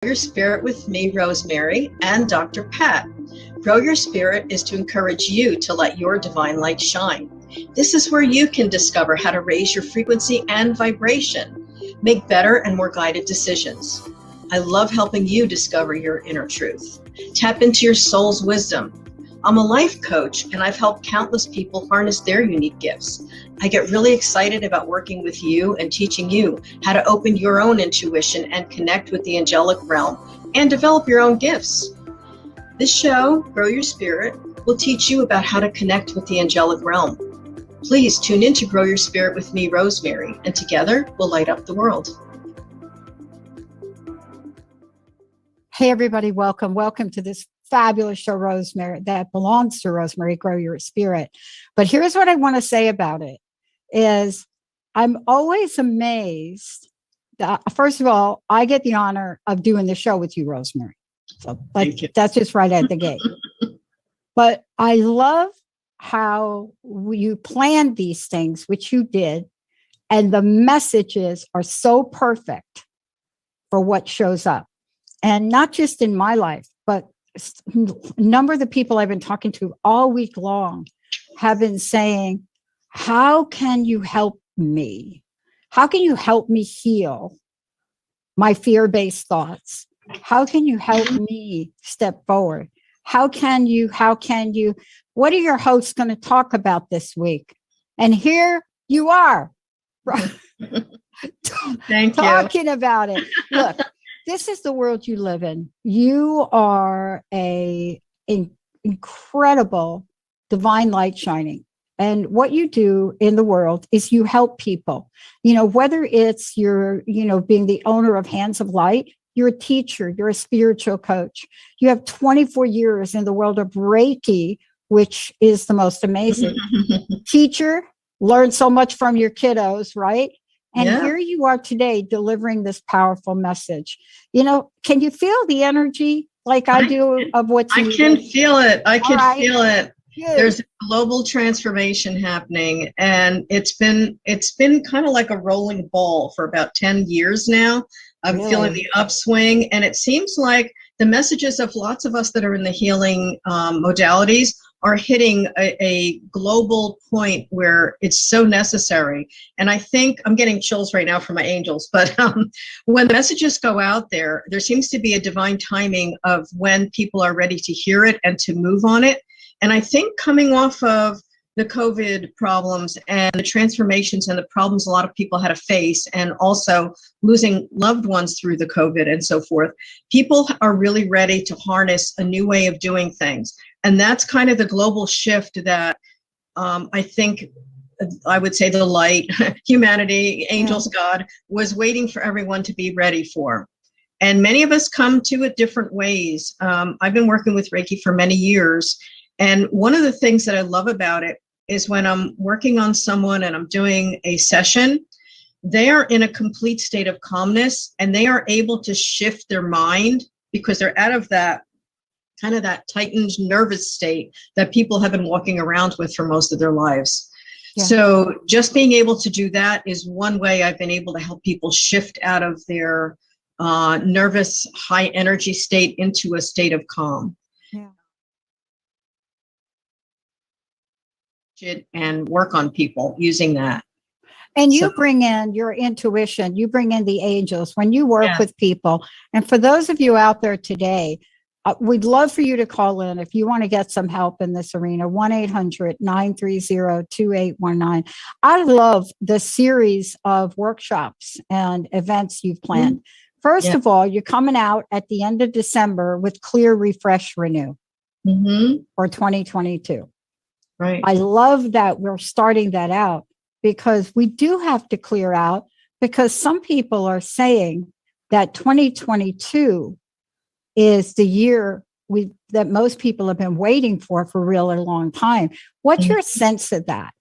Your Spirit with me, Rosemary, and Dr. Pat. Grow Your Spirit is to encourage you to let your divine light shine. This is where you can discover how to raise your frequency and vibration, make better and more guided decisions. I love helping you discover your inner truth. Tap into your soul's wisdom. I'm a life coach, and I've helped countless people harness their unique gifts. I get really excited about working with you and teaching you how to open your own intuition and connect with the angelic realm and develop your own gifts. This show, Grow Your Spirit, will teach you about how to connect with the angelic realm. Please tune in to Grow Your Spirit with me, Rosemary, and together we'll light up the world. Hey, everybody, welcome. Welcome to this fabulous show, Rosemary, that belongs to Rosemary, Grow Your Spirit. But here's what I want to say about it is I'm always amazed that, first of all, I get the honor of doing the show with you, Rosemary. So that's just right at the gate. But I love how you planned these things, which you did, and the messages are so perfect for what shows up. And not just in my life, but a number of the people I've been talking to all week long have been saying, how can you help me? How can you help me heal my fear-based thoughts? How can you help me step forward? How can you, what are your hosts going to talk about this week? And here you are. Thank you. Talking about it. Look, this is the world you live in. You are an incredible divine light shining. And what you do in the world is you help people, whether it's you're, being the owner of Hands of Light, you're a teacher, you're a spiritual coach. You have 24 years in the world of Reiki, which is the most amazing. Teacher, learn so much from your kiddos, right? And here you are today delivering this powerful message. Can you feel the energy like I do of what's I needed? can feel it. I can feel it. Good. There's a global transformation happening, and it's been kind of like a rolling ball for about 10 years now. I'm feeling the upswing, and it seems like the messages of lots of us that are in the healing modalities are hitting a global point where it's so necessary. And I think I'm getting chills right now from my angels, but when the messages go out there, there seems to be a divine timing of when people are ready to hear it and to move on it. And I think coming off of the COVID problems and the transformations and the problems a lot of people had to face, and also losing loved ones through the COVID and so forth, people are really ready to harness a new way of doing things. And that's kind of the global shift that I think, I would say the light, humanity, angels, God, was waiting for everyone to be ready for. And many of us come to it different ways. I've been working with Reiki for many years. And one of the things that I love about it is when I'm working on someone and I'm doing a session, they are in a complete state of calmness and they are able to shift their mind because they're out of that kind of that tightened nervous state that people have been walking around with for most of their lives. Yeah. So just being able to do that is one way I've been able to help people shift out of their nervous, high energy state into a state of calm. And work on people using that. And you bring in your intuition, you bring in the angels when you work with people. And for those of you out there today, we'd love for you to call in if you want to get some help in this arena, 1-800-930-2819. I love the series of workshops and events you've planned. First of all, you're coming out at the end of December with Clear, Refresh, Renew for 2022. Right. I love that we're starting that out because we do have to clear out, because some people are saying that 2022 is the year that most people have been waiting for a really long time. What's your sense of that?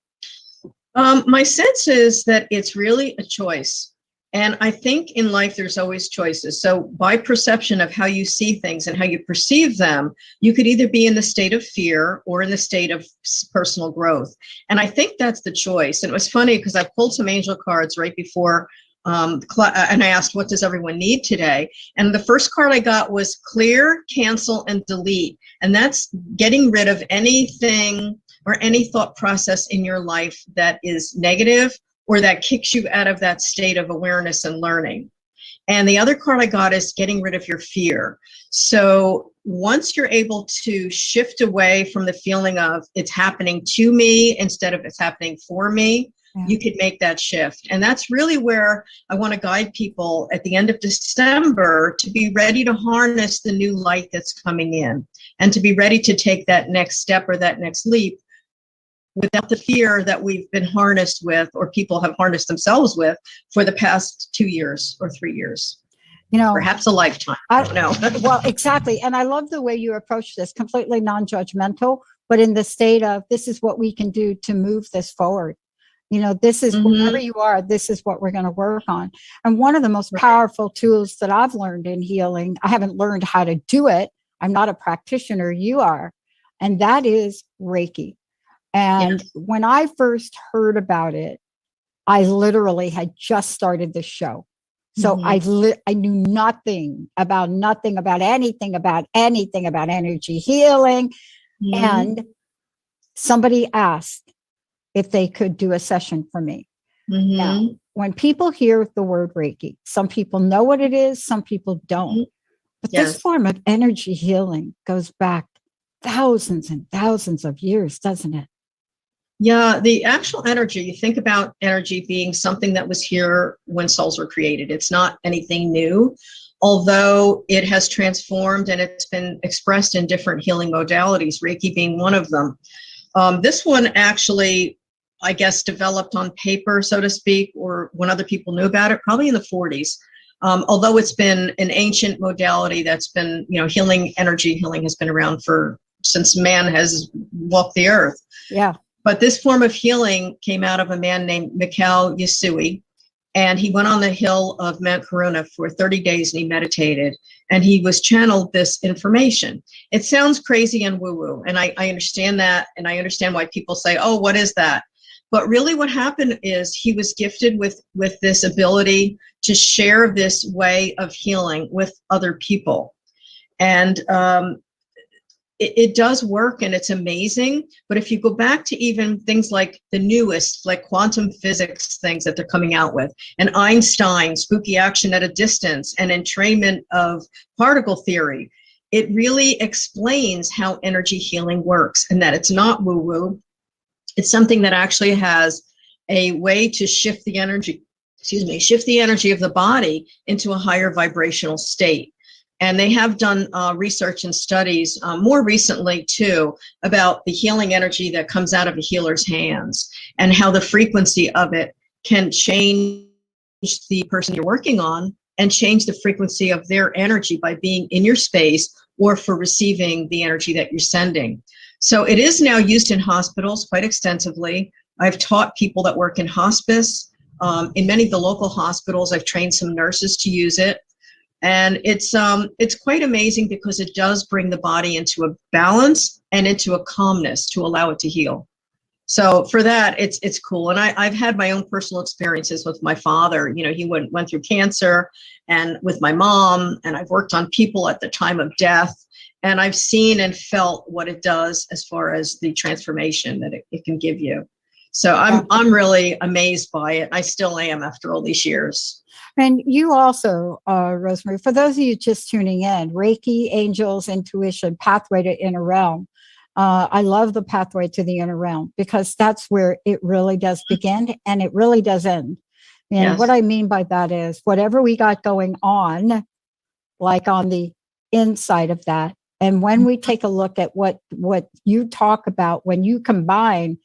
My sense is that it's really a choice. And I think in life, there's always choices. So by perception of how you see things and how you perceive them, you could either be in the state of fear or in the state of personal growth. And I think that's the choice. And it was funny because I pulled some angel cards right before and I asked, what does everyone need today? And the first card I got was clear, cancel, and delete. And that's getting rid of anything or any thought process in your life that is negative or that kicks you out of that state of awareness and learning. And the other card I got is getting rid of your fear. So once you're able to shift away from the feeling of it's happening to me instead of it's happening for me, you could make that shift. And that's really where I want to guide people at the end of December to be ready to harness the new light that's coming in and to be ready to take that next step or that next leap without the fear that we've been harnessed with, or people have harnessed themselves with for the past 2 years or 3 years. Perhaps a lifetime. I don't know. Well, exactly. And I love the way you approach this, completely non-judgmental, but in the state of, this is what we can do to move this forward. This is wherever you are, this is what we're going to work on. And one of the most powerful tools that I've learned in healing, I haven't learned how to do it. I'm not a practitioner, you are. And that is Reiki. And when I first heard about it, I literally had just started the show. So I knew nothing about anything about energy healing. And somebody asked if they could do a session for me. Now, when people hear the word Reiki, some people know what it is, some people don't. But this form of energy healing goes back thousands and thousands of years, doesn't it? Yeah, the actual energy, you think about energy being something that was here when souls were created. It's not anything new, although it has transformed and it's been expressed in different healing modalities, Reiki being one of them. This one actually, I guess, developed on paper, so to speak, or when other people knew about it, probably in the 40s. Although it's been an ancient modality that's been, energy healing has been around since man has walked the earth. Yeah. But this form of healing came out of a man named Mikao Yasui, and he went on the hill of Mount Karuna for 30 days and he meditated, and he was channeled this information. It sounds crazy and woo-woo, and I understand that, and I understand why people say, oh, what is that? But really what happened is he was gifted with this ability to share this way of healing with other people. And it does work and it's amazing. But if you go back to even things like the newest, like quantum physics things that they're coming out with, and Einstein, spooky action at a distance, and entrainment of particle theory, it really explains how energy healing works, and that it's not woo-woo. It's something that actually has a way to shift the energy of the body into a higher vibrational state. And they have done research and studies more recently, too, about the healing energy that comes out of a healer's hands and how the frequency of it can change the person you're working on and change the frequency of their energy by being in your space or for receiving the energy that you're sending. So it is now used in hospitals quite extensively. I've taught people that work in hospice. In many of the local hospitals, I've trained some nurses to use it. And it's quite amazing because it does bring the body into a balance and into a calmness to allow it to heal. So for that, it's cool. And I've had my own personal experiences with my father. He went through cancer, and with my mom, and I've worked on people at the time of death. And I've seen and felt what it does as far as the transformation that it can give you. So I'm really amazed by it. I still am after all these years. And you also, Rosemary, for those of you just tuning in, Reiki, angels, intuition, pathway to inner realm. I love the pathway to the inner realm because that's where it really does begin and it really does end. And what I mean by that is whatever we got going on, like on the inside of that. And when we take a look at what you talk about, when you combine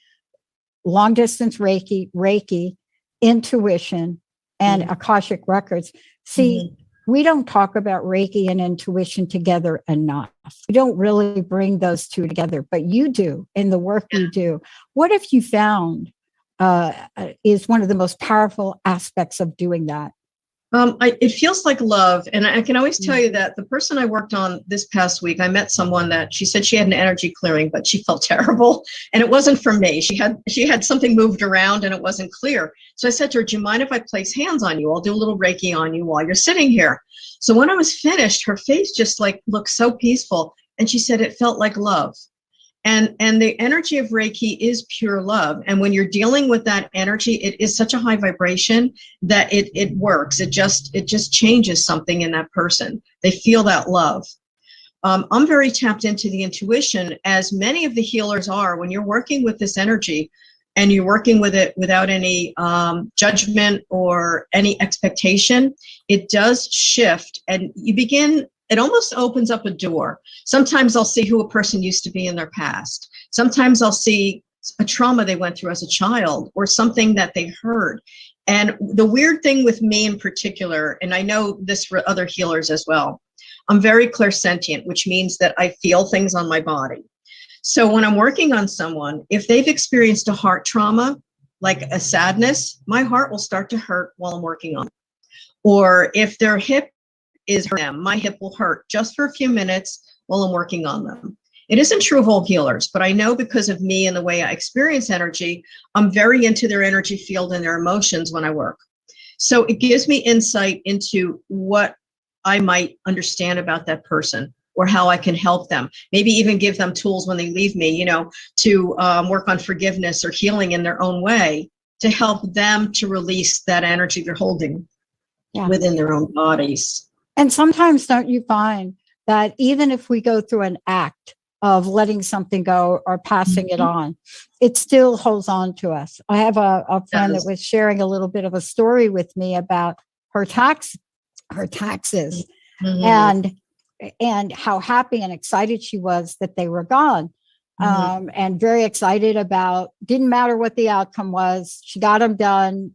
long distance Reiki, intuition, and Akashic records. See, we don't talk about Reiki and intuition together enough. We don't really bring those two together, but you do in the work you do. What have you found is one of the most powerful aspects of doing that? It feels like love. And I can always tell you that the person I worked on this past week, I met someone that she said she had an energy clearing, but she felt terrible. And it wasn't from me. She had something moved around and it wasn't clear. So I said to her, do you mind if I place hands on you? I'll do a little Reiki on you while you're sitting here. So when I was finished, her face just like looked so peaceful. And she said it felt like love. And the energy of Reiki is pure love. And when you're dealing with that energy, it is such a high vibration that it works. It just changes something in that person. They feel that love. I'm very tapped into the intuition, as many of the healers are. When you're working with this energy and you're working with it without any judgment or any expectation, it does shift, and you begin. It almost opens up a door. Sometimes I'll see who a person used to be in their past. Sometimes I'll see a trauma they went through as a child or something that they heard. And the weird thing with me in particular, and I know this for other healers as well, I'm very clairsentient, which means that I feel things on my body. So when I'm working on someone, if they've experienced a heart trauma, like a sadness, my heart will start to hurt while I'm working on it. Or if their hip is hurt them, my hip will hurt just for a few minutes while I'm working on them. It isn't true of all healers, but I know because of me and the way I experience energy, I'm very into their energy field and their emotions when I work. So it gives me insight into what I might understand about that person or how I can help them. Maybe even give them tools when they leave me, to work on forgiveness or healing in their own way to help them to release that energy they're holding within their own bodies. And sometimes don't you find that even if we go through an act of letting something go or passing it on, it still holds on to us. I have a friend that was sharing a little bit of a story with me about her taxes and how happy and excited she was that they were gone. And very excited about, didn't matter what the outcome was. She got them done,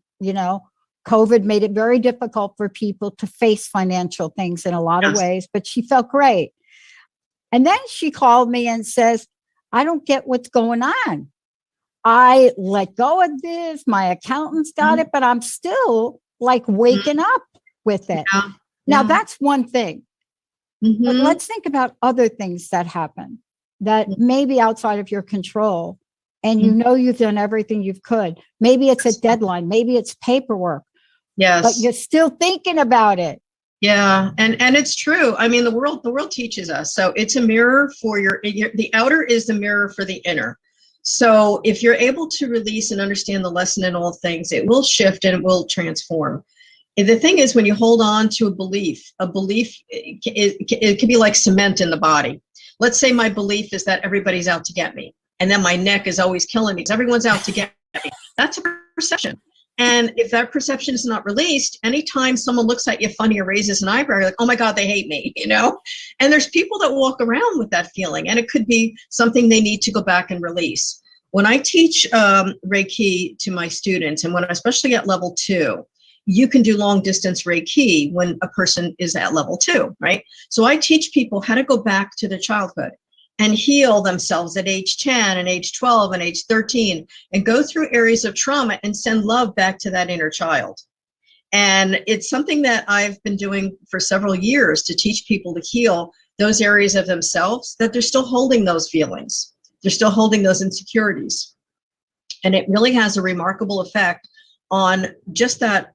COVID made it very difficult for people to face financial things in a lot of ways, but she felt great. And then she called me and says, I don't get what's going on. I let go of this. My accountant's got it, but I'm still like waking up with it. Now that's one thing. But let's think about other things that happen that may be outside of your control. And you've done everything you could. Maybe it's a deadline. Maybe it's paperwork. Yes. But you're still thinking about it. Yeah. And it's true. I mean, the world teaches us. So it's a mirror for the outer is the mirror for the inner. So if you're able to release and understand the lesson in all things, it will shift and it will transform. And the thing is, when you hold on to a belief, it can be like cement in the body. Let's say my belief is that everybody's out to get me. And then my neck is always killing me because everyone's out to get me. That's a perception. And if that perception is not released, anytime someone looks at you funny or raises an eyebrow, you're like, oh my God, they hate me, And there's people that walk around with that feeling, and it could be something they need to go back and release. When I teach Reiki to my students, and when especially at level 2, you can do long distance Reiki when a person is at level 2, right? So I teach people how to go back to their childhood and heal themselves at age 10 and age 12 and age 13 and go through areas of trauma and send love back to that inner child. And it's something that I've been doing for several years to teach people to heal those areas of themselves that they're still holding those feelings. They're still holding those insecurities. And it really has a remarkable effect on just that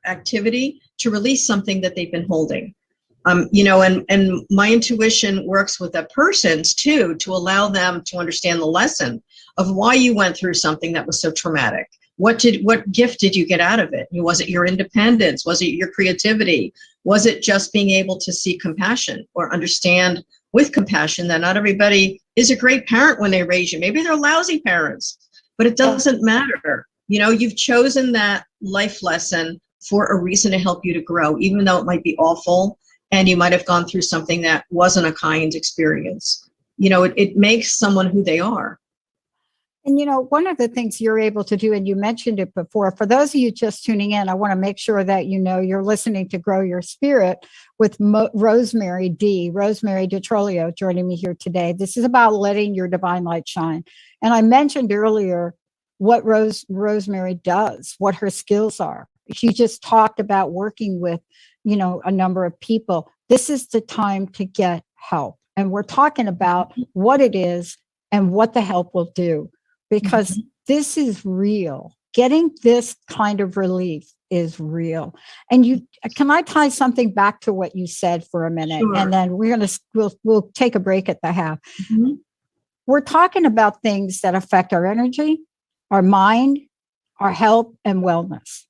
activity to release something that they've been holding. And my intuition works with the persons too, to allow them to understand the lesson of why you went through something that was so traumatic. What gift did you get out of it? Was it your independence? Was it your creativity? Was it just being able to see compassion or understand with compassion that not everybody is a great parent when they raise you? Maybe they're lousy parents, but it doesn't matter. You've chosen that life lesson for a reason to help you to grow, even though it might be awful. And you might have gone through something that wasn't a kind experience. It makes someone who they are. And, one of the things you're able to do, and you mentioned it before, for those of you just tuning in, I want to make sure that you're listening to Grow Your Spirit with Rosemary DeTrolio joining me here today. This is about letting your divine light shine. And I mentioned earlier what Rosemary does, what her skills are. she just talked about working with, a number of people. This is the time to get help. And we're talking about what it is and what the help will do, because this is real. Getting this kind of relief is real. And can I tie something back to what you said for a minute? Sure. And then we'll take a break at the half. We're talking about things that affect our energy, our mind, our health, and wellness.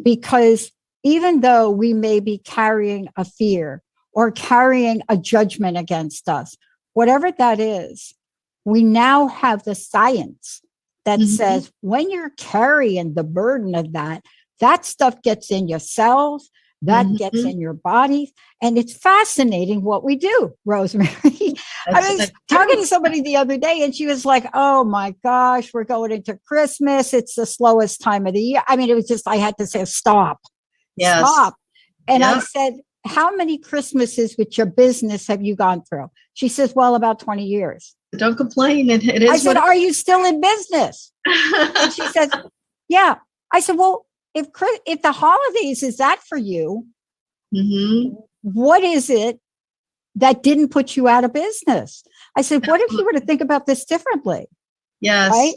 Because even though we may be carrying a fear or carrying a judgment against us, whatever that is, we now have the science that says when you're carrying the burden of that stuff gets in your cells, that gets in your body. And it's fascinating what we do, Rosemary. I was talking to somebody the other day and she was like, oh my gosh, we're going into Christmas. It's the slowest time of the year. I mean, it was just, I had to say, stop. And I said, how many Christmases with your business have you gone through? She says, well, about 20 years. Don't complain. It is. I said, are you still in business? And she says, yeah. I said, well, if the holidays is that for you, what is it that didn't put you out of business? I said, what if you were to think about this differently? Yes. Right?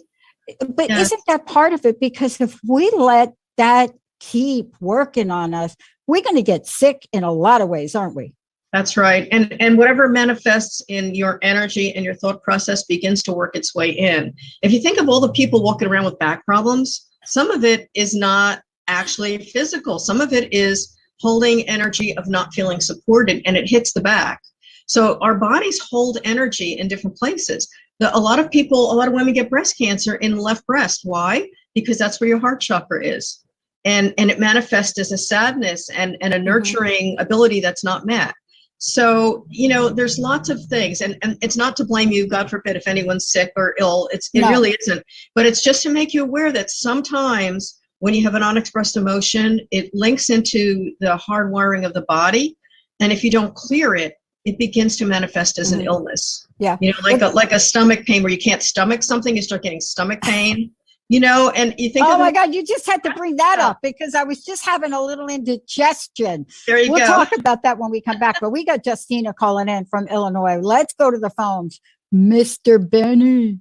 But isn't that part of it? Because if we let that keep working on us, we're going to get sick in a lot of ways, aren't we? That's right. And whatever manifests in your energy and your thought process begins to work its way in. If you think of all the people walking around with back problems, some of it is not actually physical. Some of it is holding energy of not feeling supported, and it hits the back. So our bodies hold energy in different places. A lot of women get breast cancer in the left breast. Why? Because that's where your heart chakra is. And it manifests as a sadness and a nurturing ability that's not met. So, there's lots of things, and it's not to blame you, God forbid, if anyone's sick or ill. It really isn't. But it's just to make you aware that sometimes when you have an unexpressed emotion, it links into the hardwiring of the body. And if you don't clear it, it begins to manifest as an illness. Yeah. Like a stomach pain where you can't stomach something, you start getting stomach pain. And you think, oh my God, you just had to bring that up because I was just having a little indigestion. We'll go. We'll talk about that when we come back. But we got Justina calling in from Illinois. Let's go to the phones. Mr. Benny.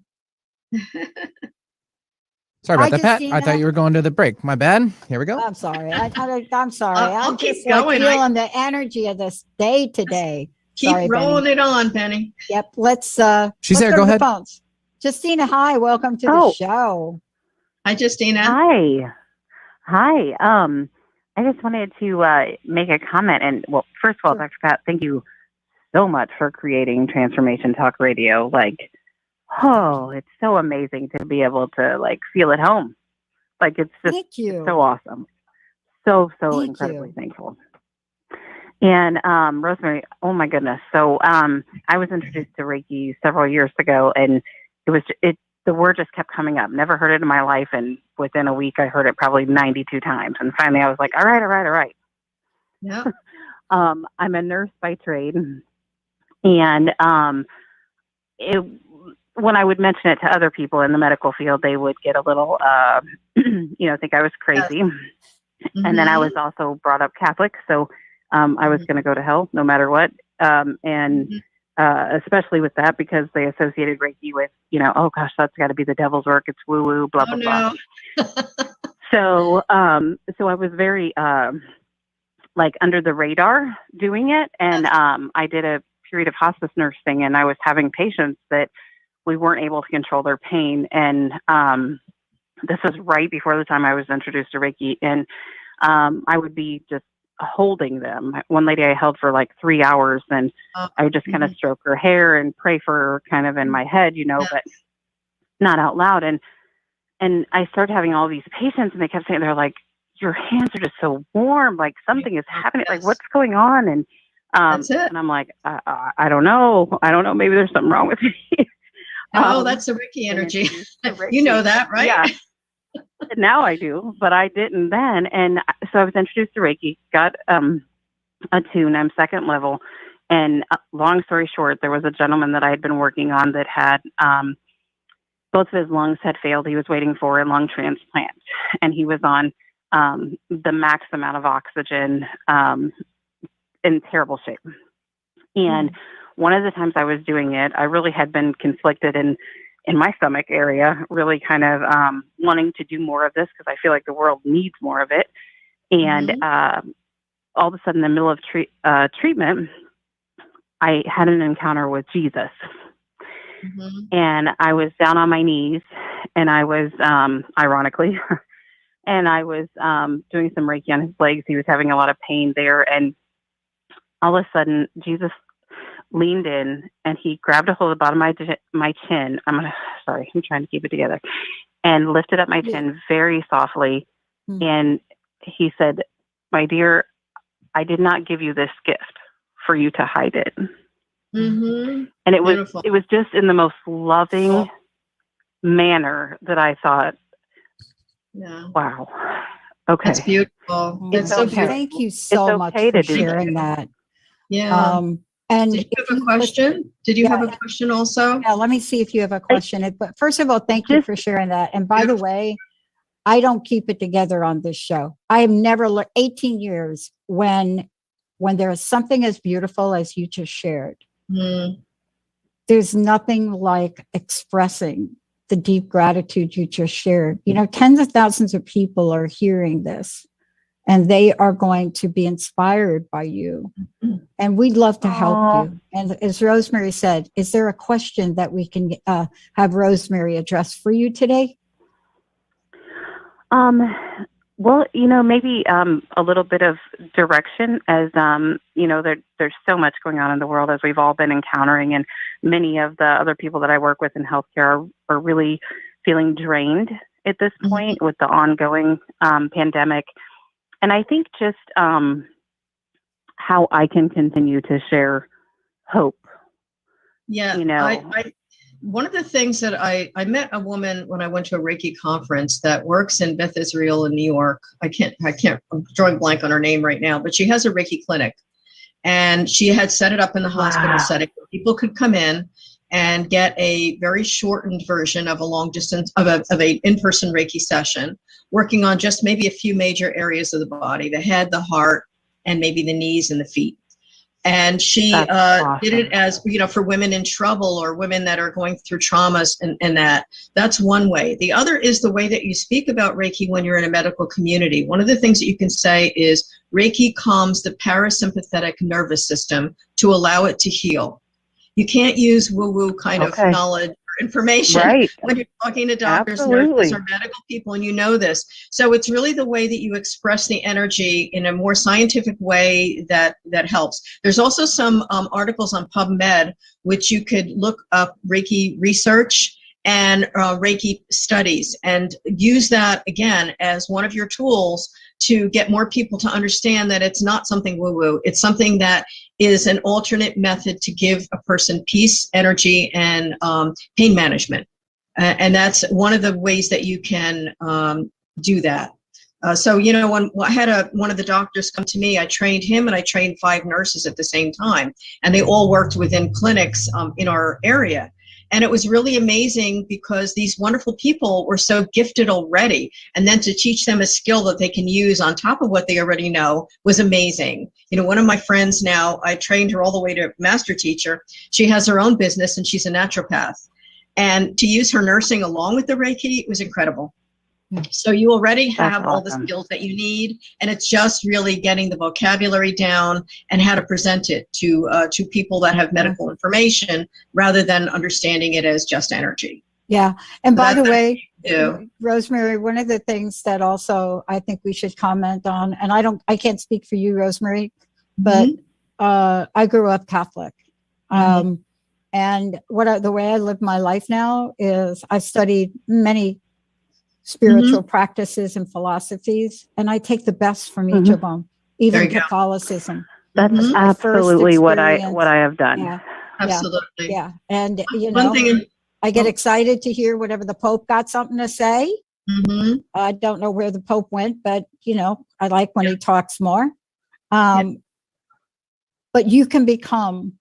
Sorry about that, Pat. I thought you were going to the break. My bad. Here we go. I'm sorry. I'm sorry. I'll keep just going. Feeling the energy of this day today. Keep rolling it on, Penny. Yep. Let's She's there. Go ahead. Phones. Justina, hi. Welcome to the show. Hi, Justina. Hi. I just wanted to make a comment. And well, first of all, Dr. Pat, thank you so much for creating Transformation Talk Radio. It's so amazing to be able to feel at home. It's just so awesome. So incredibly thankful. And Rosemary, oh my goodness. So I was introduced to Reiki several years ago, and the word just kept coming up. Never heard it in my life, and within a week I heard it probably 92 times. And finally I was like, all right. Yeah. I'm a nurse by trade, and when I would mention it to other people in the medical field, they would get a little think I was crazy. Yes. And then I was also brought up Catholic, so I was going to go to hell no matter what. Especially with that, because they associated Reiki with, oh gosh, that's got to be the devil's work. It's woo woo, blah, blah, blah. So I was very, under the radar doing it. And I did a period of hospice nursing, and I was having patients that we weren't able to control their pain. And this was right before the time I was introduced to Reiki. And I would be just holding them. One lady I held for 3 hours, and I would just kind of stroke her hair and pray for her kind of in my head, but not out loud. And I started having all these patients, and they kept saying, they're like, your hands are just so warm. Something is happening. What's going on? And that's it. And I'm like, I don't know. Maybe there's something wrong with me. That's the Reiki energy. You know that, right? Yeah. Now I do, but I didn't then. And so I was introduced to Reiki, got attuned. I'm second level. And long story short, there was a gentleman that I had been working on that had both of his lungs had failed. He was waiting for a lung transplant, and he was on the max amount of oxygen, in terrible shape. And one of the times I was doing it, I really had been conflicted in my stomach area, really kind of wanting to do more of this because I feel like the world needs more of it. And all of a sudden, in the middle of treatment, I had an encounter with Jesus. And I was down on my knees, and I was, ironically, and I was doing some Reiki on his legs. He was having a lot of pain there. And all of a sudden, Jesus leaned in, and he grabbed a hold of the bottom of my chin. I'm trying to keep it together. And lifted up my chin very softly. And he said, "My dear, I did not give you this gift for you to hide it." And it was beautiful. It was just in the most loving manner that I thought, wow, okay, that's beautiful. It's so beautiful. Thank you so much for sharing that. And did you have a question? Did you have a question also? Yeah, let me see if you have a question. But first of all, thank you for sharing that. And by the way, I don't keep it together on this show. I have never learned 18 years when there is something as beautiful as you just shared. There's nothing like expressing the deep gratitude you just shared. You know, tens of thousands of people are hearing this, and they are going to be inspired by you. And we'd love to help you. And as Rosemary said, is there a question that we can have Rosemary address for you today? Well, you know, maybe a little bit of direction, as you know, there's so much going on in the world, as we've all been encountering, and many of the other people that I work with in healthcare are really feeling drained at this point with the ongoing pandemic. And I think just how I can continue to share hope. Yeah, you know, one of the things that I met a woman when I went to a Reiki conference that works in Beth Israel in New York. I'm drawing blank on her name right now, but she has a Reiki clinic, and she had set it up in the hospital setting where people could come in and get a very shortened version of a long distance of a in-person Reiki session, working on just maybe a few major areas of the body, the head, the heart, and maybe the knees and the feet. And she did it as, you know, for women in trouble or women that are going through traumas, and that's one way. The other is the way that you speak about Reiki when you're in a medical community. One of the things that you can say is Reiki calms the parasympathetic nervous system to allow it to heal. You can't use woo-woo kind of knowledge or information when you're talking to doctors, nurses, or medical people, and you know this. So it's really the way that you express the energy in a more scientific way that helps. There's also some articles on PubMed, which you could look up Reiki research and Reiki studies, and use that again as one of your tools to get more people to understand that it's not something woo-woo. It's something that is an alternate method to give a person peace, energy, and pain management. And that's one of the ways that you can do that. So, you know, when I had one of the doctors come to me, I trained him and I trained 5 nurses at the same time. And they all worked within clinics in our area. And it was really amazing because these wonderful people were so gifted already. And then to teach them a skill that they can use on top of what they already know was amazing. You know, one of my friends now, I trained her all the way to master teacher. She has her own business and she's a naturopath. And to use her nursing along with the Reiki was incredible. So you already have all the skills that you need, and it's just really getting the vocabulary down and how to present it to people that have medical information rather than understanding it as just energy. Yeah. And by the way, Rosemary, one of the things that also I think we should comment on, and I can't speak for you, Rosemary, but I grew up Catholic. And the way I live my life now is I've studied many spiritual practices and philosophies, and I take the best from each of them, even Catholicism. That's absolutely what I have done. Yeah. Absolutely. Yeah. And you know, I get excited to hear whatever the Pope got something to say. I don't know where the Pope went, but you know, I like when he talks more. But you can become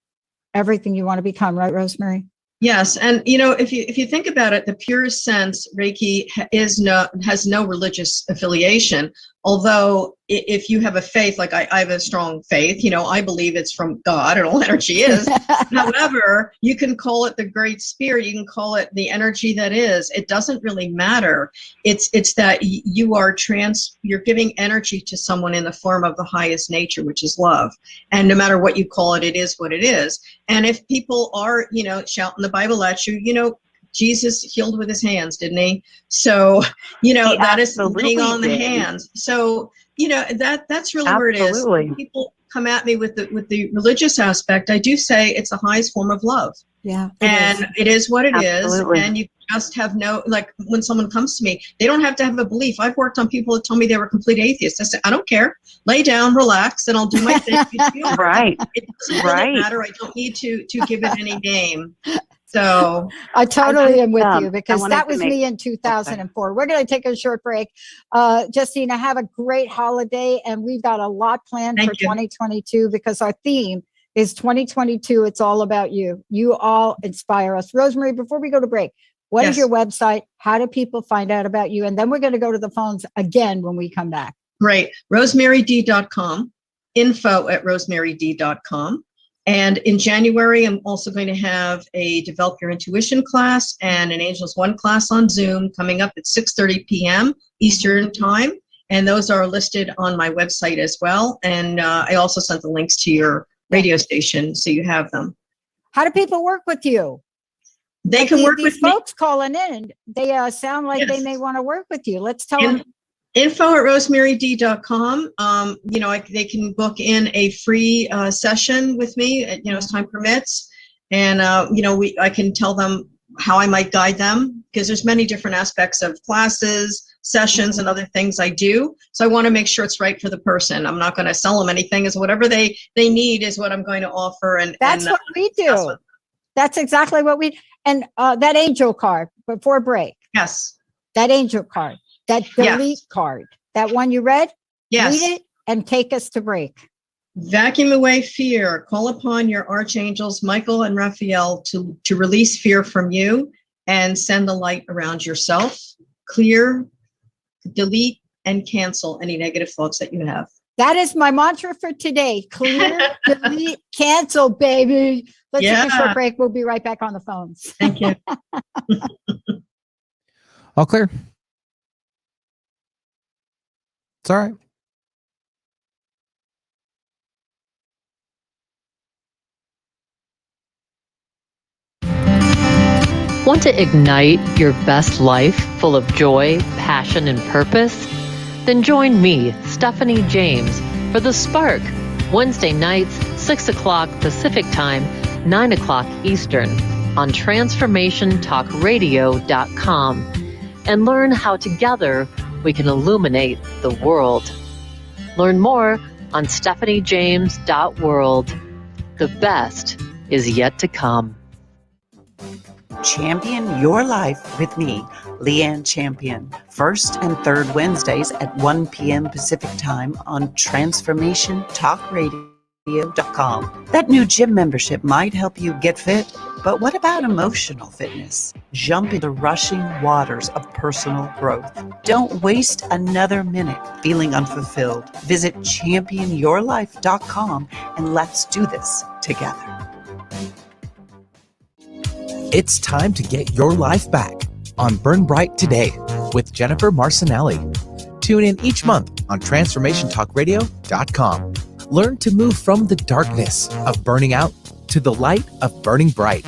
everything you want to become, right, Rosemary? Yes, and you know, if you think about it, the purest sense, Reiki has no religious affiliation, Although if you have a faith, like I have a strong faith, I believe it's from God, and all energy is. However, you can call it the Great Spirit, you can call it the energy that is. It doesn't really matter. It's that you're giving energy to someone in the form of the highest nature, which is love. And no matter what you call it, it is what it is. And if people are, shouting the Bible at you, Jesus healed with his hands, didn't he? So, that is laying on the hands. So, that's really where it is. When people come at me with the religious aspect, I do say it's the highest form of love. Yeah. It is what it is. And you just have like when someone comes to me, they don't have to have a belief. I've worked on people that told me they were complete atheists. I said, I don't care. Lay down, relax, and I'll do my thing. Right. It doesn't really matter. I don't need to give it any name. So I totally am with you, because that was me in 2004. We're going to take a short break. Justina, have a great holiday, and we've got a lot planned for 2022, because our theme is 2022. It's all about you. You all inspire us. Rosemary, before we go to break, what is your website? How do people find out about you? And then we're going to go to the phones again when we come back. Great. rosemaryd.com, info@rosemaryd.com. And in January, I'm also going to have a Develop Your Intuition class and an Angels One class on Zoom coming up at 6:30 p.m. Eastern Time. And those are listed on my website as well. And I also sent the links to your radio station, so you have them. How do people work with you? They can work with me. Folks calling in, they sound like they may want to work with you. Let's tell them. info@rosemaryd.com. They can book in a free session with me, as time permits. And, I can tell them how I might guide them, because there's many different aspects of classes, sessions, and other things I do. So I want to make sure it's right for the person. I'm not going to sell them anything. As whatever they need is what I'm going to offer. And that's what we do. That's exactly what and that angel card before break. Yes. That angel card. That delete card, that one you read, read it and take us to break. Vacuum away fear. Call upon your archangels, Michael and Raphael, to release fear from you and send the light around yourself. Clear, delete, and cancel any negative thoughts that you have. That is my mantra for today. Clear, delete, cancel, baby. Let's take a short break. We'll be right back on the phones. Thank you. All clear. It's all right. Want to ignite your best life full of joy, passion, and purpose? Then join me, Stephanie James, for The Spark, Wednesday nights, 6 o'clock Pacific Time, 9 o'clock Eastern, on TransformationTalkRadio.com, and learn how together we can illuminate the world. Learn more on stephaniejames.world. The best is yet to come. Champion Your Life with me, Leanne Champion, first and third Wednesdays at 1 p.m. Pacific Time on TransformationTalkRadio.com. That new gym membership might help you get fit, but what about emotional fitness? Jump into rushing waters of personal growth. Don't waste another minute feeling unfulfilled. Visit championyourlife.com and let's do this together. It's time to get your life back on Burn Bright Today with Jennifer Marcinelli. Tune in each month on TransformationTalkRadio.com. Learn to move from the darkness of burning out to the light of burning bright.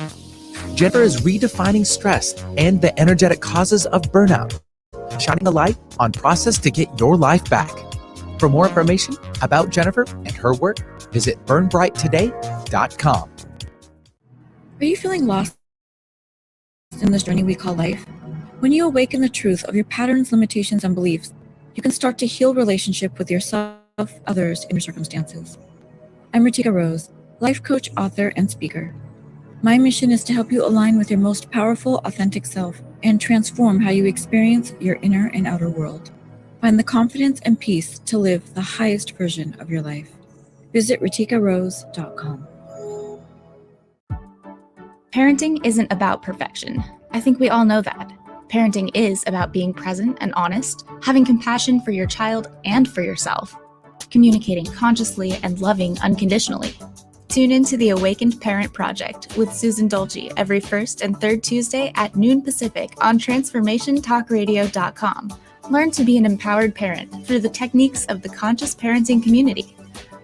Jennifer is redefining stress and the energetic causes of burnout, shining a light on process to get your life back. For more information about Jennifer and her work, visit burnbrighttoday.com. Are you feeling lost in this journey we call life? When you awaken the truth of your patterns, limitations, and beliefs, you can start to heal relationship with yourself, others, and your circumstances. I'm Ritika Rose, life coach, author, and speaker. My mission is to help you align with your most powerful, authentic self and transform how you experience your inner and outer world. Find the confidence and peace to live the highest version of your life. Visit ritikarose.com. Parenting isn't about perfection. I think we all know that. Parenting is about being present and honest, having compassion for your child and for yourself, communicating consciously and loving unconditionally. Tune into the Awakened Parent Project with Susan Dolce every first and third Tuesday at noon Pacific on transformationtalkradio.com. Learn to be an empowered parent through the techniques of the conscious parenting community.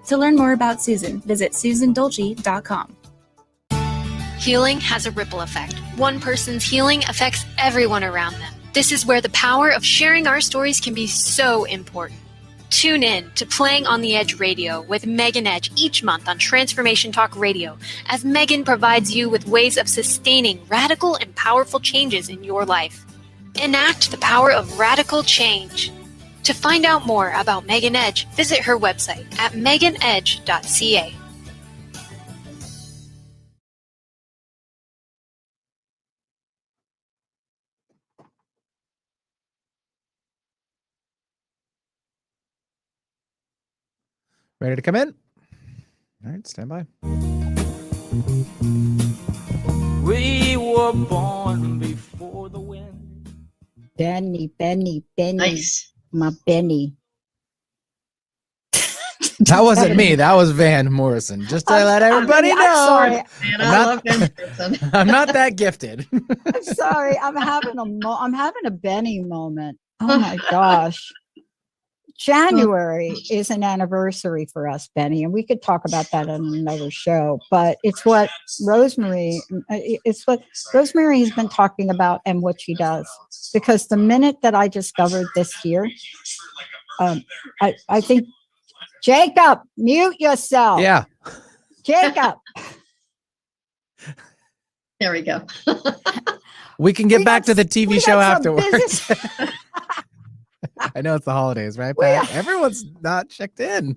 To learn more about Susan, visit susandolce.com. Healing has a ripple effect. One person's healing affects everyone around them. This is where the power of sharing our stories can be so important. Tune in to Playing on the Edge Radio with Megan Edge each month on Transformation Talk Radio, as Megan provides you with ways of sustaining radical and powerful changes in your life. Enact the power of radical change. To find out more about Megan Edge, visit her website at meganedge.ca. Ready to come in? All right, stand by. We were born before the wind. Benny. Nice. My Benny. That wasn't me. That was Van Morrison. Just to let everybody know. I'm sorry. Man, I love Van Morrison. I'm not that gifted. I'm sorry. I'm having a Benny moment. Oh my gosh. January is an anniversary for us, Benny, and we could talk about that on another show, but it's what Rosemary has been talking about and what she does. Because the minute that I discovered this here, I think, Jacob, mute yourself. Yeah. Jacob. There we go. We can get back to the TV show afterwards. I know it's the holidays, right, Pat? Everyone's not checked in.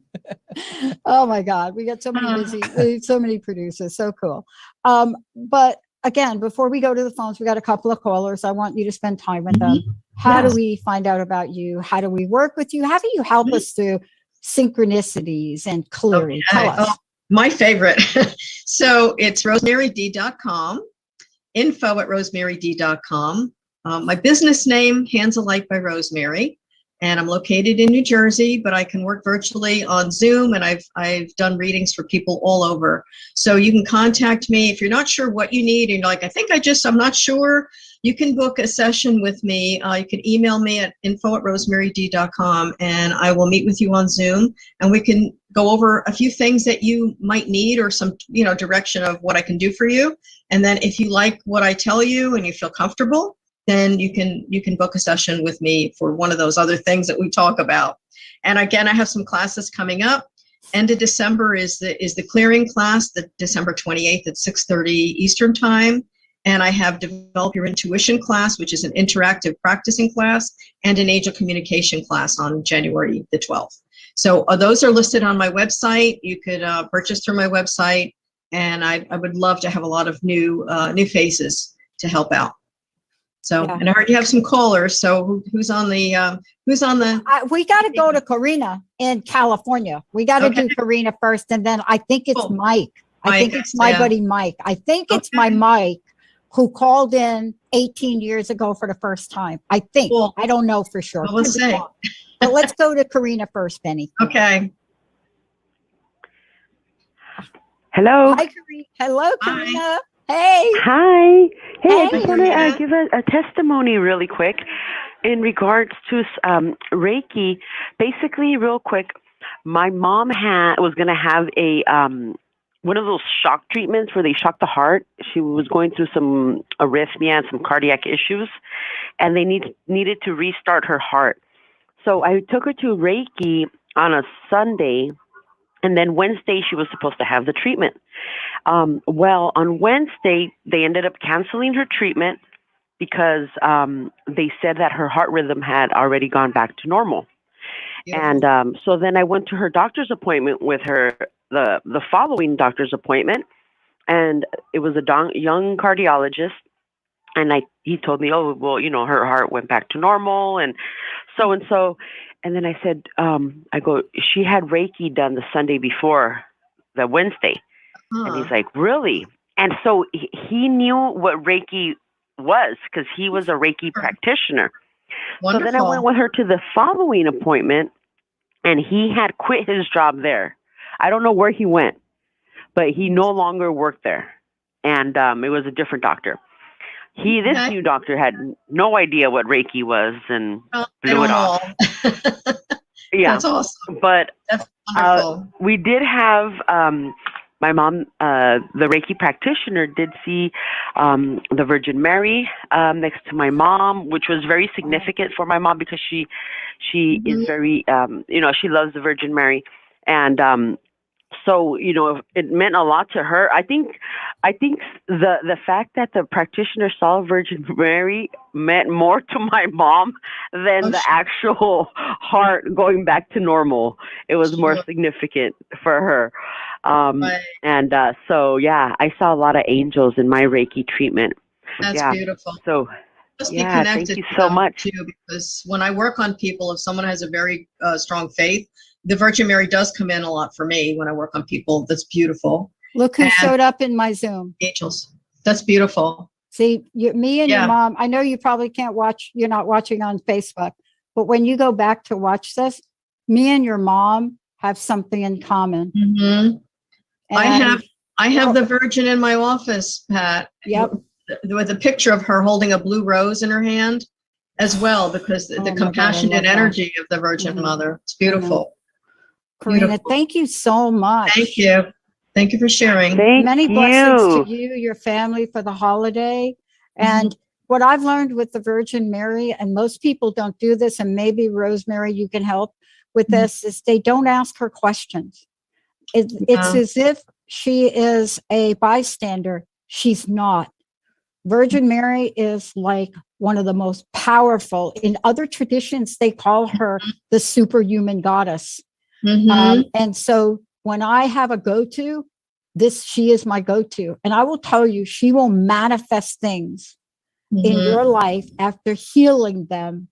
Oh my God, we got so many producers. So cool. But again, before we go to the phones, we got a couple of callers. I want you to spend time with them. How do we find out about you? How do we work with you? How do you help us through synchronicities and clearing? Tell us. My favorite. So it's rosemaryd.com, info@rosemaryd.com. My business name, Hands of Light by Rosemary, and I'm located in New Jersey, but I can work virtually on Zoom, and I've done readings for people all over. So you can contact me if you're not sure what you need, and you're like, I'm not sure. You can book a session with me. You can email me at info@rosemaryd.com, and I will meet with you on Zoom, and we can go over a few things that you might need, or some direction of what I can do for you. And then if you like what I tell you and you feel comfortable, then you can book a session with me for one of those other things that we talk about. And again, I have some classes coming up. End of December is the clearing class, the December 28th at 6:30 Eastern time. And I have Develop Your Intuition class, which is an interactive practicing class, and an angel communication class on January the 12th. So those are listed on my website. You could purchase through my website, and I would love to have a lot of new faces to help out. So, and I heard you have some callers. So who's on the? We got to go to Karina in California. We got to do Karina first, and then I think it's Mike. I think it's my buddy Mike. I think it's my Mike who called in 18 years ago for the first time. I think. Well, I don't know for sure. Let's say. But let's go to Karina first, Benny. Okay. Hello. Hi, Karina. Hello, Karina. Hey. Hi. Hey, Hey, I just want to give a testimony really quick in regards to Reiki. Basically, real quick, my mom was going to have a one of those shock treatments where they shock the heart. She was going through some arrhythmia and some cardiac issues, and they needed to restart her heart. So I took her to Reiki on a Sunday, and then Wednesday she was supposed to have the treatment. Well, on Wednesday, they ended up canceling her treatment because they said that her heart rhythm had already gone back to normal. Yeah. And so then I went to her doctor's appointment with her, the following doctor's appointment, and it was a young cardiologist. And he told me, oh, well, her heart went back to normal and so. And then I said, she had Reiki done the Sunday before the Wednesday. And he's like, really? And so he knew what Reiki was, because he was a Reiki practitioner. Wonderful. So then I went with her to the following appointment, and he had quit his job there. I don't know where he went, but he no longer worked there. And it was a different doctor. This new doctor had no idea what Reiki was and blew it off. Yeah. That's awesome. But that's wonderful. We did have my mom, the Reiki practitioner, did see the Virgin Mary next to my mom, which was very significant for my mom because she is very, she loves the Virgin Mary. And so, it meant a lot to her. I think the fact that the practitioner saw Virgin Mary meant more to my mom than the actual heart going back to normal. It was more significant for her. And so, yeah, I saw a lot of angels in my Reiki treatment. That's beautiful. So, Just yeah, be connected thank you so much. too, because when I work on people, if someone has a very strong faith, the Virgin Mary does come in a lot for me when I work on people. That's beautiful. Look who showed up in my Zoom. Angels. That's beautiful. See, me and your mom, I know you probably can't watch, you're not watching on Facebook, but when you go back to watch this, me and your mom have something in common. Mm-hmm. I have the Virgin in my office, Pat. Yep. With a picture of her holding a blue rose in her hand as well, because the compassionate energy of the Virgin Mother. It's beautiful. Karina, thank you so much. Thank you. Thank you for sharing. Many blessings to you, your family for the holiday. And what I've learned with the Virgin Mary, and most people don't do this, and maybe Rosemary, you can help with this, is they don't ask her questions. It's as if she is a bystander. She's not. Virgin Mary is like one of the most powerful. In other traditions, they call her the superhuman goddess. And so when I have a go-to, she is my go-to. And I will tell you, she will manifest things in your life after healing them.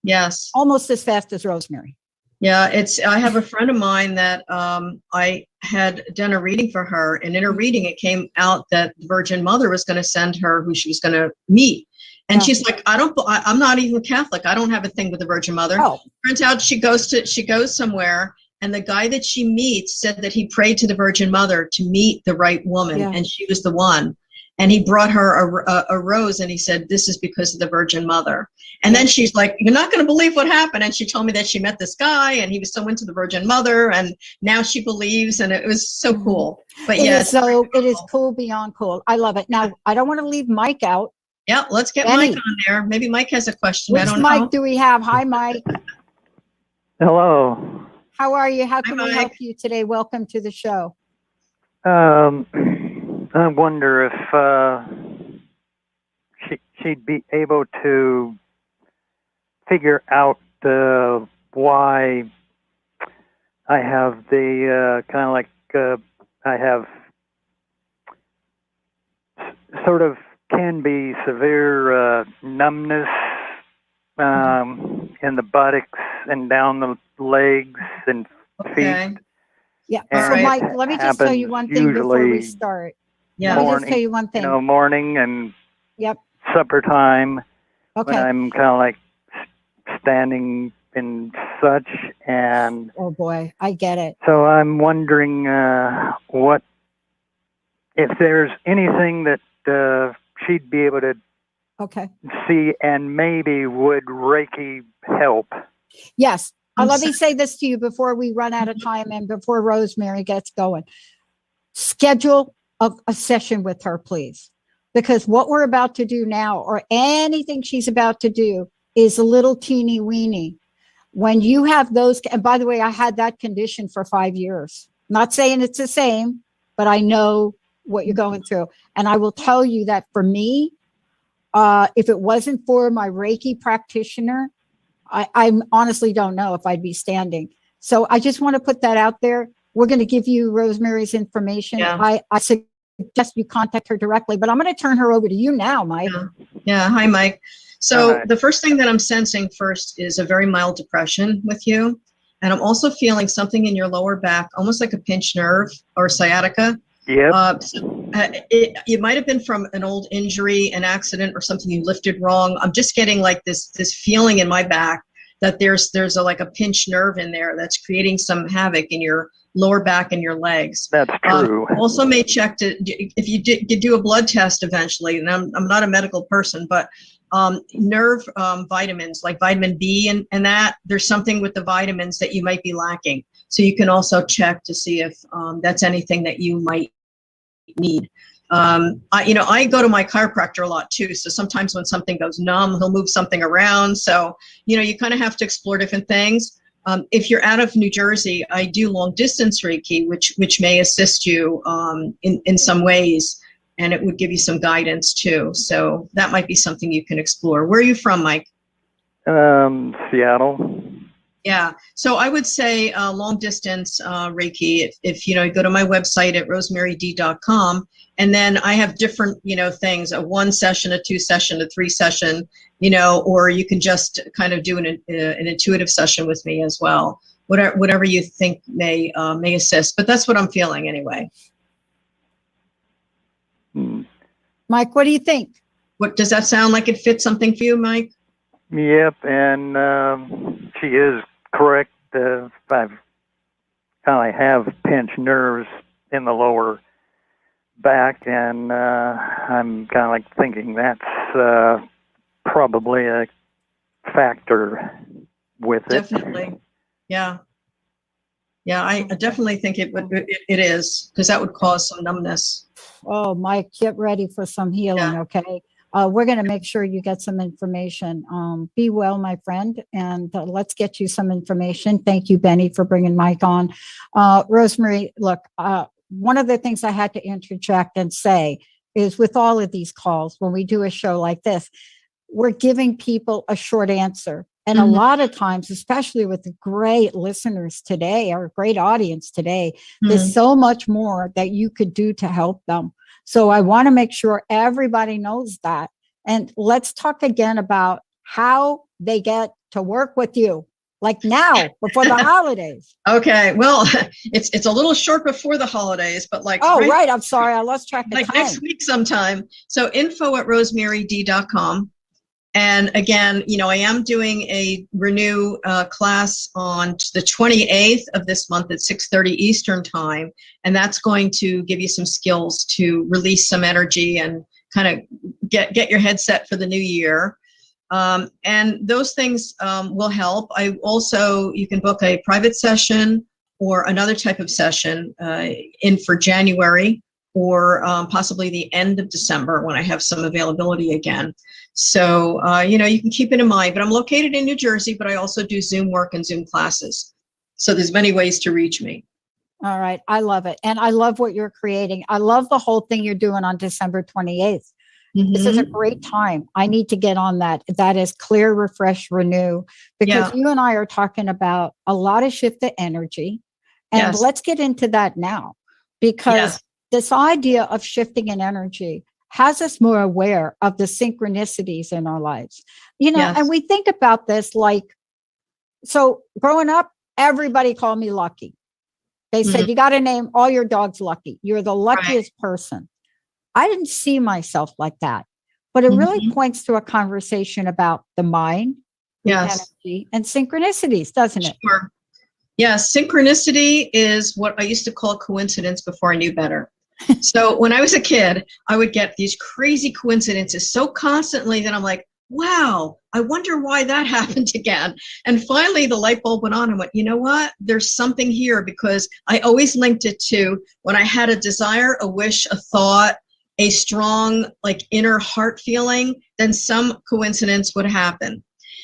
Yes. Almost as fast as Rosemary. Yeah, I have a friend of mine that I had done a reading for her, and in her reading, it came out that the Virgin Mother was going to send her who she was going to meet. And she's like, I'm not even Catholic. I don't have a thing with the Virgin Mother. Turns out she goes somewhere, and the guy that she meets said that he prayed to the Virgin Mother to meet the right woman, and she was the one. And he brought her a rose, and he said, this is because of the Virgin Mother. And then she's like, you're not going to believe what happened. And she told me that she met this guy, and he was so into the Virgin Mother, and now she believes, and it was so cool. But it is cool beyond cool. I love it. Now, I don't want to leave Mike out. Yeah, let's get Mike on there. Maybe Mike has a question. Which Mike do we have? Hi, Mike. Hello. How are you? How can we help you today? Welcome to the show. I wonder if she'd be able to figure out why I have the kind of like I have sort of can be severe numbness in the buttocks and down the legs and feet. Yeah. So, Mike, let me just tell you one thing before we start. Yeah. Let me just tell you one thing. Morning and Yep. supper time. Okay. When I'm kind of like standing and such, and oh boy, I get it. So I'm wondering what if there's anything that she'd be able to see, and maybe would Reiki help? Yes. Let me say this to you before we run out of time and before Rosemary gets going. Schedule a session with her, please. Because what we're about to do now, or anything she's about to do, is a little teeny weeny. When you have those, and by the way, I had that condition for 5 years. Not saying it's the same, but I know what you're going through. And I will tell you that for me, if it wasn't for my Reiki practitioner, I honestly don't know if I'd be standing. So I just want to put that out there. We're going to give you Rosemary's information. I suggest you contact her directly, but I'm going to turn her over to you now, Mike. Yeah. Hi, Mike. So the first thing that I'm sensing first is a very mild depression with you. And I'm also feeling something in your lower back, almost like a pinched nerve or sciatica. Yep. It might have been from an old injury, an accident, or something you lifted wrong. I'm just getting like this feeling in my back that there's like a pinched nerve in there that's creating some havoc in your lower back and your legs. That's true. Also may check if you do a blood test eventually, and I'm not a medical person, but nerve vitamins like vitamin B and that, there's something with the vitamins that you might be lacking. So you can also check to see if that's anything that you might need. I go to my chiropractor a lot too. So sometimes when something goes numb, he'll move something around. So, you kind of have to explore different things. If you're out of New Jersey, I do long distance Reiki, which may assist you in some ways, and it would give you some guidance too. So that might be something you can explore. Where are you from, Mike? Seattle. Yeah. So I would say long distance Reiki, if you go to my website at rosemaryd.com, and then I have different, things, a 1 session, a 2 session, a 3 session, or you can just kind of do an intuitive session with me as well. Whatever you think may assist, but that's what I'm feeling anyway. Mike, what do you think? What does that sound like? It fits something for you, Mike? Yep, and she is correct. I have pinched nerves in the lower back, and I'm kind of like thinking that's probably a factor with it. Definitely, yeah. I definitely think it is, because that would cause some numbness. Oh, Mike, get ready for some healing, okay? We're going to make sure you get some information. Be well, my friend, and let's get you some information. Thank you, Benny, for bringing Mike on. Rosemary, look, one of the things I had to interject and say is with all of these calls, when we do a show like this, we're giving people a short answer. And a lot of times, especially with the great listeners today, our great audience today, there's so much more that you could do to help them. So I want to make sure everybody knows that. And let's talk again about how they get to work with you, like now, before the holidays. Okay. Well, it's a little short before the holidays, but like. Oh, right. I'm sorry. I lost track of like time. Next week sometime. So info@rosemaryd.com. And again, I am doing a renew class on the 28th of this month at 6:30 Eastern time. And that's going to give you some skills to release some energy and kind of get your head set for the new year. And those things will help. You can book a private session or another type of session in for January, or possibly the end of December when I have some availability again. So, you can keep it in mind. But I'm located in New Jersey, but I also do Zoom work and Zoom classes. So there's many ways to reach me. All right. I love it. And I love what you're creating. I love the whole thing you're doing on December 28th. This is a great time. I need to get on that. That is clear, refresh, renew, because you and I are talking about a lot of shift of energy. And let's get into that now, because this idea of shifting in energy has us more aware of the synchronicities in our lives. And we think about this like, so growing up, everybody called me Lucky. They said, you got to name all your dogs Lucky. You're the luckiest person. I didn't see myself like that, but it really points to a conversation about the mind, energy, and synchronicities, doesn't it? Sure. Yes, synchronicity is what I used to call coincidence before I knew better. So when I was a kid, I would get these crazy coincidences so constantly that I'm like, wow, I wonder why that happened again. And finally the light bulb went on and went, you know what? There's something here, because I always linked it to when I had a desire, a wish, a thought, a strong inner heart feeling, then some coincidence would happen.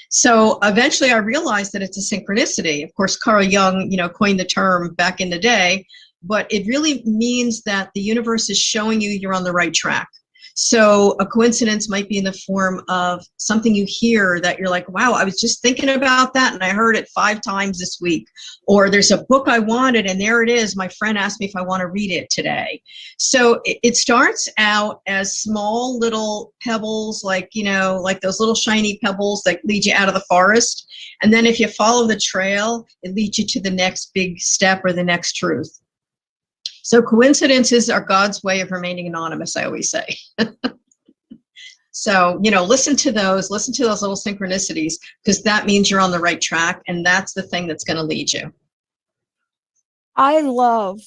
So eventually I realized that it's a synchronicity. Of course, Carl Jung, coined the term back in the day, but it really means that the universe is showing you you're on the right track. So a coincidence might be in the form of something you hear that you're like, wow, I was just thinking about that and I heard it 5 times this week. Or there's a book I wanted and there it is. My friend asked me if I want to read it today. So it starts out as small little pebbles, like those little shiny pebbles that lead you out of the forest. And then if you follow the trail, it leads you to the next big step or the next truth. So coincidences are God's way of remaining anonymous, I always say. So, listen to those little synchronicities, because that means you're on the right track, and that's the thing that's going to lead you. I love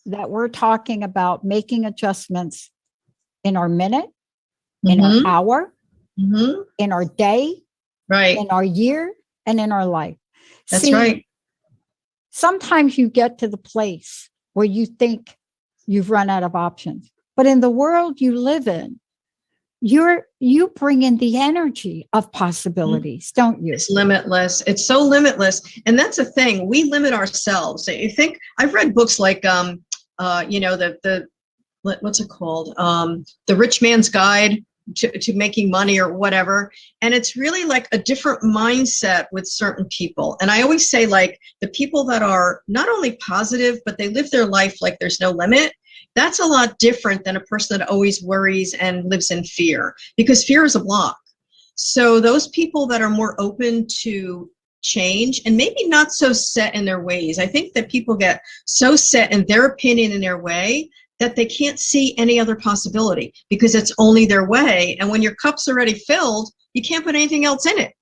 that we're talking about making adjustments in our minute, in our hour, in our day, right, in our year, and in our life. That's right. Sometimes you get to the place where you think you've run out of options, but in the world you live in, you bring in the energy of possibilities, don't you? It's limitless. It's so limitless. And that's the thing. We limit ourselves. You think, I've read books like, what's it called? The Rich Man's Guide to Making Money, or whatever. And it's really like a different mindset with certain people. And I always say, like, the people that are not only positive, but they live their life like there's no limit. That's a lot different than a person that always worries and lives in fear, because fear is a block. So those people that are more open to change and maybe not so set in their ways. I think that people get so set in their opinion and their way that they can't see any other possibility, because it's only their way. And when your cup's already filled, you can't put anything else in it.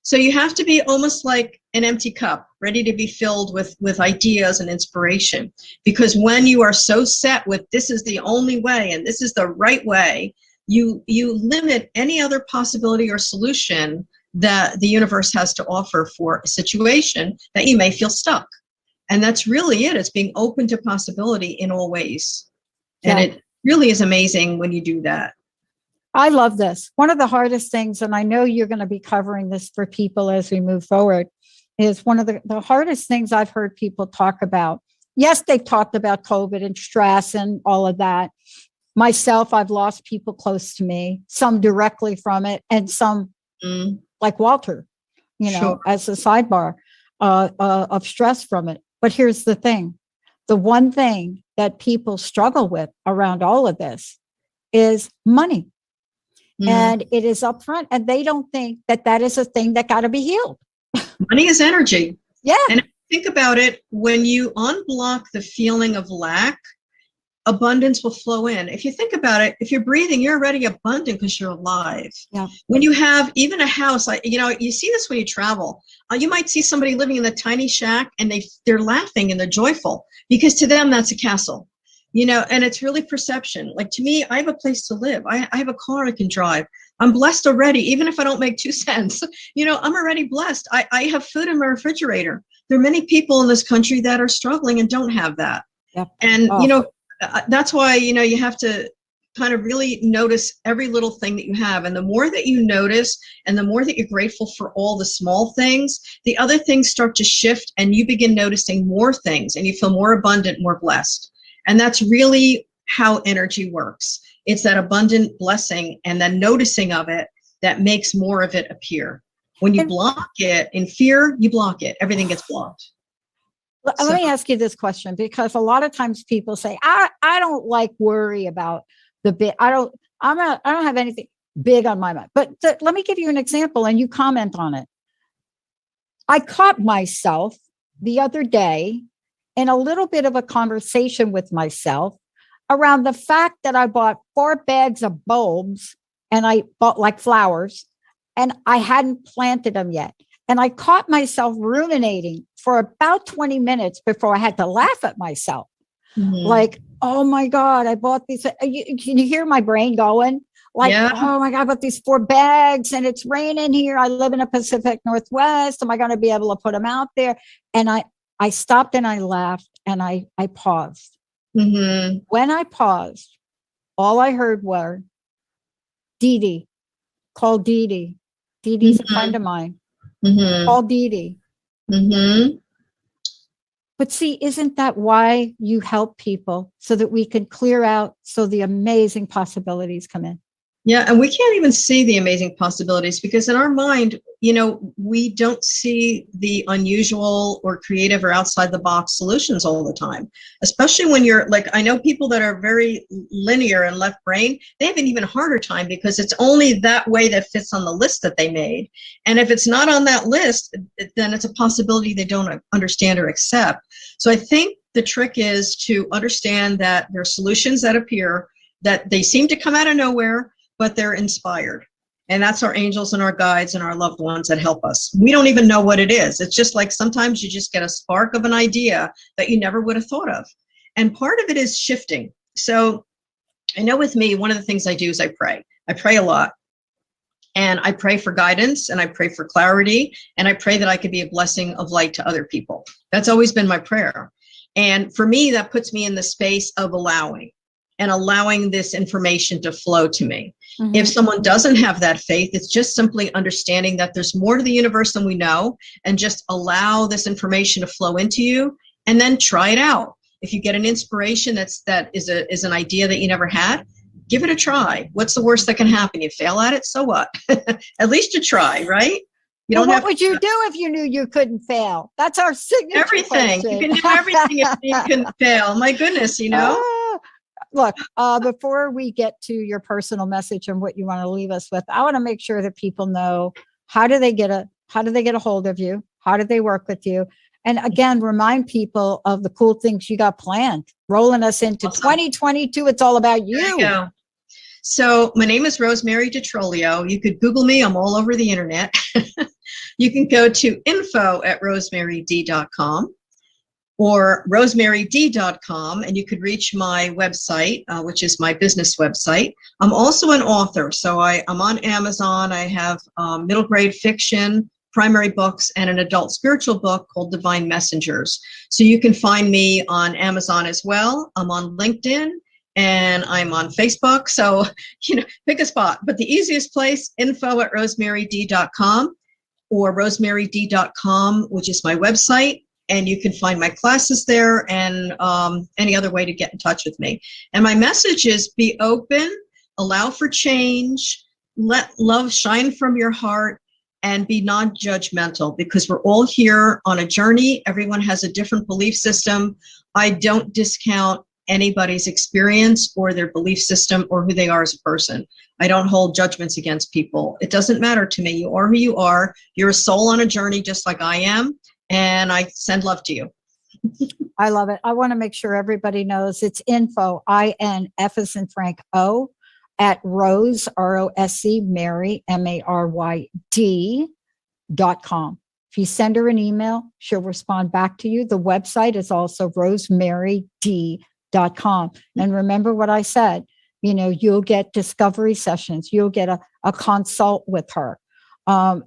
So you have to be almost like an empty cup, ready to be filled with ideas and inspiration. Because when you are so set with this is the only way and this is the right way, you limit any other possibility or solution that the universe has to offer for a situation that you may feel stuck. And that's really it. It's being open to possibility in all ways. Yeah. And it really is amazing when you do that. I love this. One of the hardest things, and I know you're going to be covering this for people as we move forward, is one of the hardest things I've heard people talk about. Yes, they've talked about COVID and stress and all of that. Myself, I've lost people close to me, some directly from it, and some like Walter, Sure. as a sidebar of stress from it. But here's the thing. The one thing that people struggle with around all of this is money. And it is upfront, and they don't think that is a thing that got to be healed. Money is energy. Yeah. And think about it, when you unblock the feeling of lack, abundance will flow in. If you think about it, if you're breathing, you're already abundant because you're alive. Yeah. When you have even a house, you see this when you travel. You might see somebody living in a tiny shack and they're laughing and they're joyful, because to them that's a castle. And it's really perception. Like, to me, I have a place to live. I have a car I can drive. I'm blessed already, even if I don't make 2 cents. I'm already blessed. I have food in my refrigerator. There are many people in this country that are struggling and don't have that. Yep. And, that's why, you have to kind of really notice every little thing that you have. And the more that you notice and the more that you're grateful for all the small things, the other things start to shift and you begin noticing more things and you feel more abundant, more blessed. And that's really how energy works. It's that abundant blessing and then noticing of it that makes more of it appear. When you block it in fear, you block it. Everything gets blocked. Let me ask you this question, because a lot of times people say, I don't like worry about the big, I don't have anything big on my mind. But let me give you an example and you comment on it. I caught myself the other day in a little bit of a conversation with myself around the fact that I bought 4 bags of bulbs and I bought like flowers and I hadn't planted them yet. And I caught myself ruminating for about 20 minutes before I had to laugh at myself. Like, oh my God, I bought these. Can you hear my brain going? Like, oh my God, I bought these 4 bags and it's raining here. I live in the Pacific Northwest. Am I going to be able to put them out there? And I stopped and I laughed and I paused. When I paused, all I heard were, Dee Dee, call Dee Dee. Dee Dee's a friend of mine. Call Dee Dee. But see, isn't that why you help people, so that we can clear out so the amazing possibilities come in? Yeah, and we can't even see the amazing possibilities because in our mind, we don't see the unusual or creative or outside the box solutions all the time, especially when you're like, I know people that are very linear and left brain, they have an even harder time because it's only that way that fits on the list that they made. And if it's not on that list, then it's a possibility they don't understand or accept. So I think the trick is to understand that there are solutions that appear, that they seem to come out of nowhere, but they're inspired. And that's our angels and our guides and our loved ones that help us. We don't even know what it is. It's just like sometimes you just get a spark of an idea that you never would have thought of. And part of it is shifting. So I know with me, one of the things I do is I pray. I pray a lot. And I pray for guidance, and I pray for clarity, and I pray that I could be a blessing of light to other people. That's always been my prayer. And for me, that puts me in the space of allowing this information to flow to me. Mm-hmm. If someone doesn't have that faith, it's just simply understanding that there's more to the universe than we know, and just allow this information to flow into you, and then try it out. If you get an inspiration that is an idea that you never had, give it a try. What's the worst that can happen? You fail at it, so what? At least you try, right? What would you do if you knew you couldn't fail? That's our signature everything. question. You can do everything if you can fail. My goodness, Look, before we get to your personal message and what you want to leave us with, I want to make sure that people know how do they get a hold of you? How do they work with you? And again, remind people of the cool things you got planned, rolling us into 2022. It's all about you. There you go. So my name is Rosemary DeTrolio. You could Google me. I'm all over the internet. You can go to info@rosemaryd.com or rosemaryd.com, and you could reach my website, which is my business website. I'm also an author. So I'm on Amazon. I have middle grade fiction, primary books, and an adult spiritual book called Divine Messengers. So you can find me on Amazon as well. I'm on LinkedIn. And I'm on Facebook. So, pick a spot. But the easiest place, info@rosemaryd.com or rosemaryd.com, which is my website. And you can find my classes there and any other way to get in touch with me. And my message is be open, allow for change, let love shine from your heart, and be non-judgmental, because we're all here on a journey. Everyone has a different belief system. I don't discount anybody's experience or their belief system or who they are as a person. I don't hold judgments against people. It doesn't matter to me. You are who you are. You're a soul on a journey just like I am. And I send love to you. I love it. I want to make sure everybody knows it's info, INF as in Frank O, at Rose, ROSC, Mary, MARYD.com. If you send her an email, she'll respond back to you. The website is also rosemaryd.com. And remember what I said, you'll get discovery sessions, you'll get a consult with her.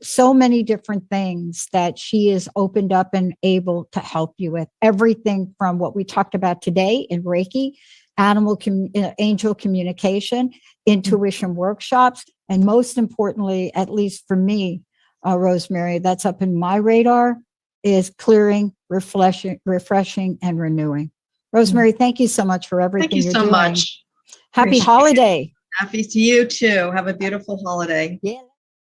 So many different things that she is opened up and able to help you with. Everything from what we talked about today in Reiki, angel communication, intuition workshops, and most importantly, at least for me, Rosemary, that's up in my radar, is clearing, refreshing, and renewing. Rosemary, thank you so much for everything you're doing. Thank you so much. Happy holiday. Happy to you too. Have a beautiful holiday. Yeah.